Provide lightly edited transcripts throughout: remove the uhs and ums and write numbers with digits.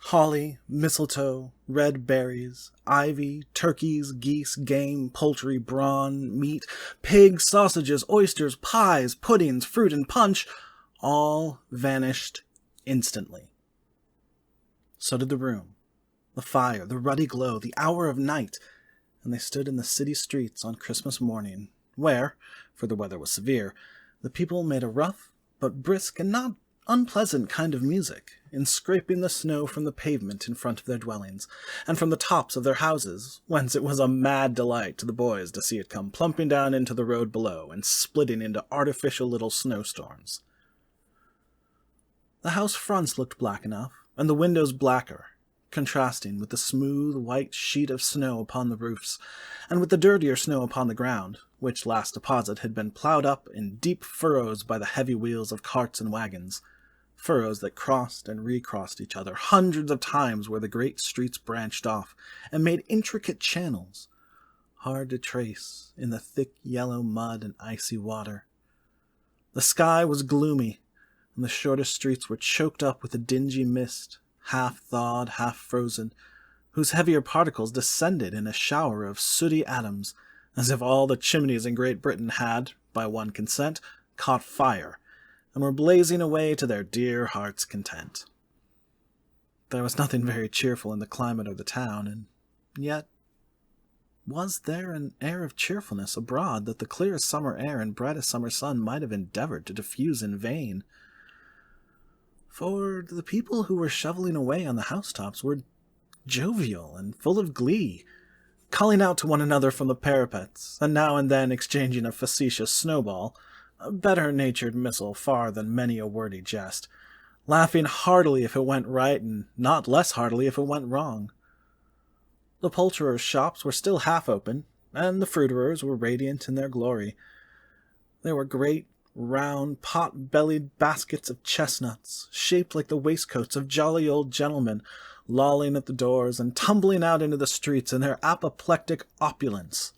Holly, mistletoe, red berries, ivy, turkeys, geese, game, poultry, brawn, meat, pigs, sausages, oysters, pies, puddings, fruit, and punch all vanished instantly. So did the room, the fire, the ruddy glow, the hour of night, and they stood in the city streets on Christmas morning, where, for the weather was severe, the people made a rough but brisk and not unpleasant kind of music, in scraping the snow from the pavement in front of their dwellings, and from the tops of their houses, whence it was a mad delight to the boys to see it come plumping down into the road below, and splitting into artificial little snowstorms. The house fronts looked black enough, and the windows blacker, contrasting with the smooth white sheet of snow upon the roofs, and with the dirtier snow upon the ground, which last deposit had been ploughed up in deep furrows by the heavy wheels of carts and wagons, furrows that crossed and recrossed each other hundreds of times where the great streets branched off, and made intricate channels, hard to trace in the thick yellow mud and icy water. The sky was gloomy, and the shortest streets were choked up with a dingy mist, half thawed, half frozen, whose heavier particles descended in a shower of sooty atoms, as if all the chimneys in Great Britain had, by one consent, caught fire, and were blazing away to their dear heart's content. There was nothing very cheerful in the climate of the town, and yet was there an air of cheerfulness abroad that the clearest summer air and brightest summer sun might have endeavored to diffuse in vain. For the people who were shoveling away on the housetops were jovial and full of glee, calling out to one another from the parapets, and now and then exchanging a facetious snowball, a better-natured missile far than many a wordy jest, laughing heartily if it went right, and not less heartily if it went wrong. The poulterers' shops were still half open, and the fruiterers were radiant in their glory. There were great, round, pot-bellied baskets of chestnuts, shaped like the waistcoats of jolly old gentlemen, lolling at the doors and tumbling out into the streets in their apoplectic opulence.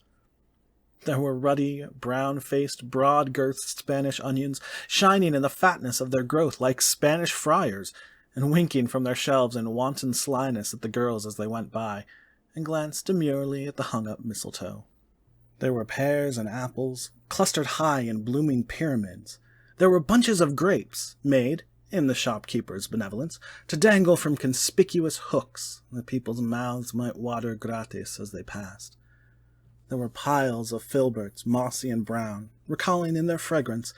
There were ruddy, brown-faced, broad-girthed Spanish onions, shining in the fatness of their growth like Spanish friars, and winking from their shelves in wanton slyness at the girls as they went by, and glanced demurely at the hung-up mistletoe. There were pears and apples, clustered high in blooming pyramids. There were bunches of grapes, made, in the shopkeeper's benevolence, to dangle from conspicuous hooks, that people's mouths might water gratis as they passed. There were piles of filberts, mossy and brown, recalling in their fragrance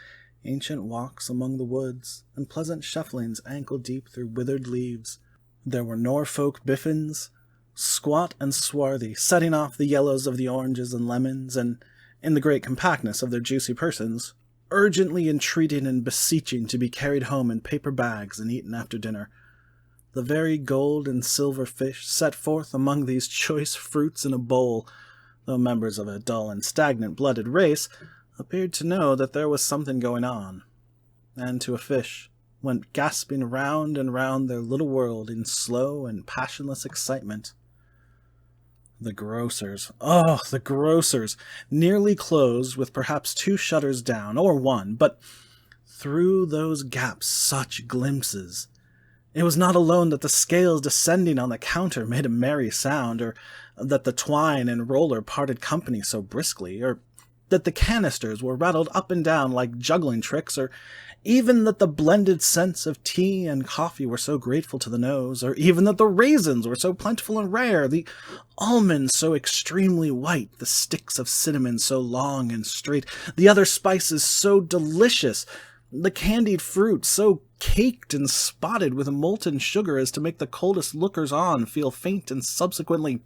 ancient walks among the woods, and pleasant shufflings ankle-deep through withered leaves. There were Norfolk biffins, squat and swarthy, setting off the yellows of the oranges and lemons, and, in the great compactness of their juicy persons, urgently entreating and beseeching to be carried home in paper bags and eaten after dinner. The very gold and silver fish set forth among these choice fruits in a bowl, though members of a dull and stagnant-blooded race, appeared to know that there was something going on, and to a fish went gasping round and round their little world in slow and passionless excitement. The grocers, the grocers, nearly closed with perhaps 2 shutters down, or 1, but through those gaps such glimpses! It was not alone that the scales descending on the counter made a merry sound, or that the twine and roller parted company so briskly, or that the canisters were rattled up and down like juggling tricks, or even that the blended scents of tea and coffee were so grateful to the nose, or even that the raisins were so plentiful and rare, the almonds so extremely white, the sticks of cinnamon so long and straight, the other spices so delicious, the candied fruit so caked and spotted with molten sugar as to make the coldest lookers-on feel faint and subsequently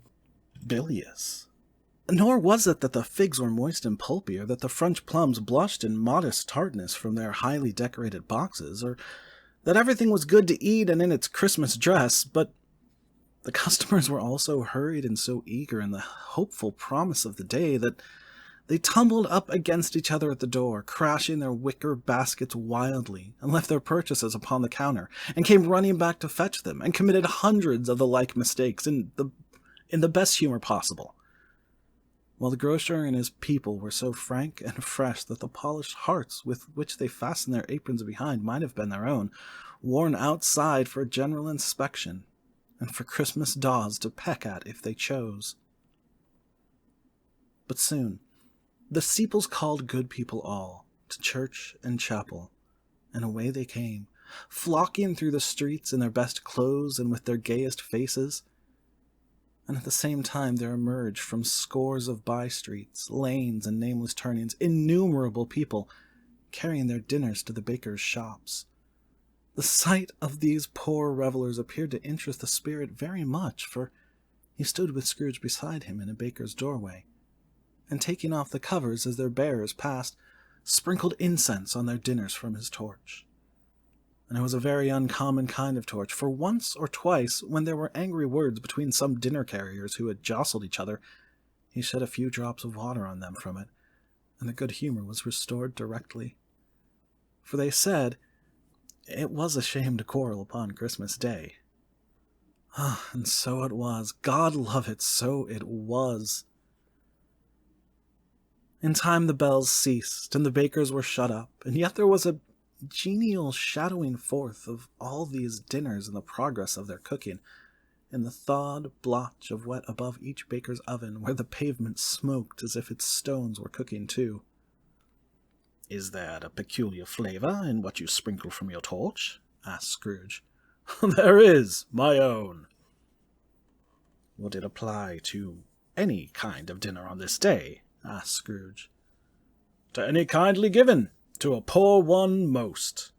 bilious. Nor was it that the figs were moist and pulpy, or that the French plums blushed in modest tartness from their highly decorated boxes, or that everything was good to eat and in its Christmas dress, but the customers were all so hurried and so eager in the hopeful promise of the day that they tumbled up against each other at the door, crashing their wicker baskets wildly, and left their purchases upon the counter, and came running back to fetch them, and committed hundreds of the like mistakes in the best humor possible, while the grocer and his people were so frank and fresh that the polished hearts with which they fastened their aprons behind might have been their own, worn outside for general inspection, and for Christmas daws to peck at if they chose. But soon the steeples called good people all to church and chapel, and away they came, flocking through the streets in their best clothes and with their gayest faces. And at the same time there emerged from scores of by-streets, lanes, and nameless turnings innumerable people, carrying their dinners to the bakers' shops. The sight of these poor revellers appeared to interest the spirit very much, for he stood with Scrooge beside him in a baker's doorway, and taking off the covers as their bearers passed, sprinkled incense on their dinners from his torch. And it was a very uncommon kind of torch, for once or twice, when there were angry words between some dinner-carriers who had jostled each other, he shed a few drops of water on them from it, and the good humour was restored directly. For they said it was a shame to quarrel upon Christmas Day. Ah, and so it was. God love it, so it was. In time the bells ceased, and the bakers were shut up, and yet there was a genial shadowing forth of all these dinners and the progress of their cooking, in the thawed blotch of wet above each baker's oven, where the pavement smoked as if its stones were cooking too. "Is there a peculiar flavour in what you sprinkle from your torch?" asked Scrooge. "There is, my own." "Would it apply to any kind of dinner on this day?" asked Scrooge. "To any kindly given. To a poor one most."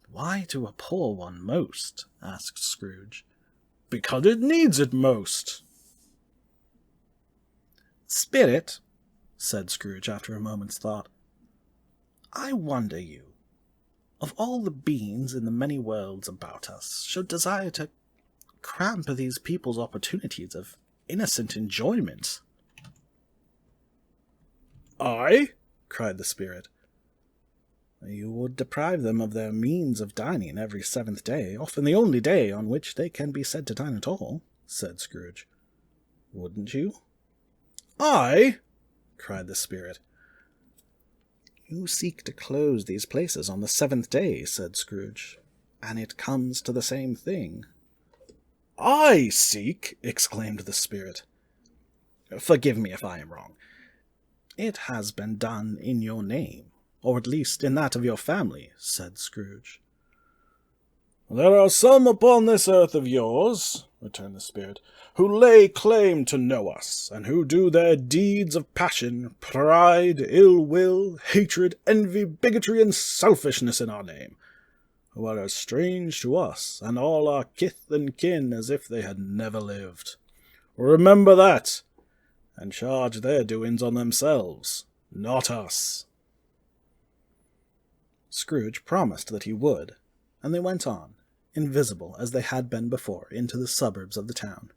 "Why to a poor one most?" asked Scrooge. "Because it needs it most." "Spirit," said Scrooge after a moment's thought, "I wonder you, of all the beings in the many worlds about us, should desire to cramp these people's opportunities of innocent enjoyment." "I?" cried the spirit. "You would deprive them of their means of dining every 7th day, often the only day on which they can be said to dine at all," said Scrooge. "Wouldn't you?" "I?" cried the spirit. "You seek to close these places on the 7th day," said Scrooge, "and it comes to the same thing." "I seek!" exclaimed the spirit. "Forgive me if I am wrong. It has been done in your name, or at least in that of your family," said Scrooge. "There are some upon this earth of yours," returned the spirit, "who lay claim to know us, and who do their deeds of passion, pride, ill will, hatred, envy, bigotry, and selfishness in our name, who are as strange to us and all our kith and kin as if they had never lived. Remember that, and charge their doings on themselves, not us." Scrooge promised that he would, and they went on, invisible as they had been before, into the suburbs of the town.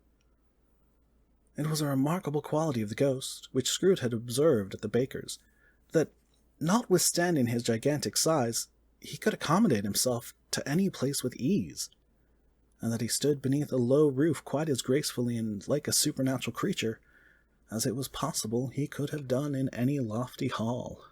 It was a remarkable quality of the ghost, which Scrooge had observed at the baker's, that, notwithstanding his gigantic size, he could accommodate himself to any place with ease, and that he stood beneath a low roof quite as gracefully and like a supernatural creature as it was possible he could have done in any lofty hall.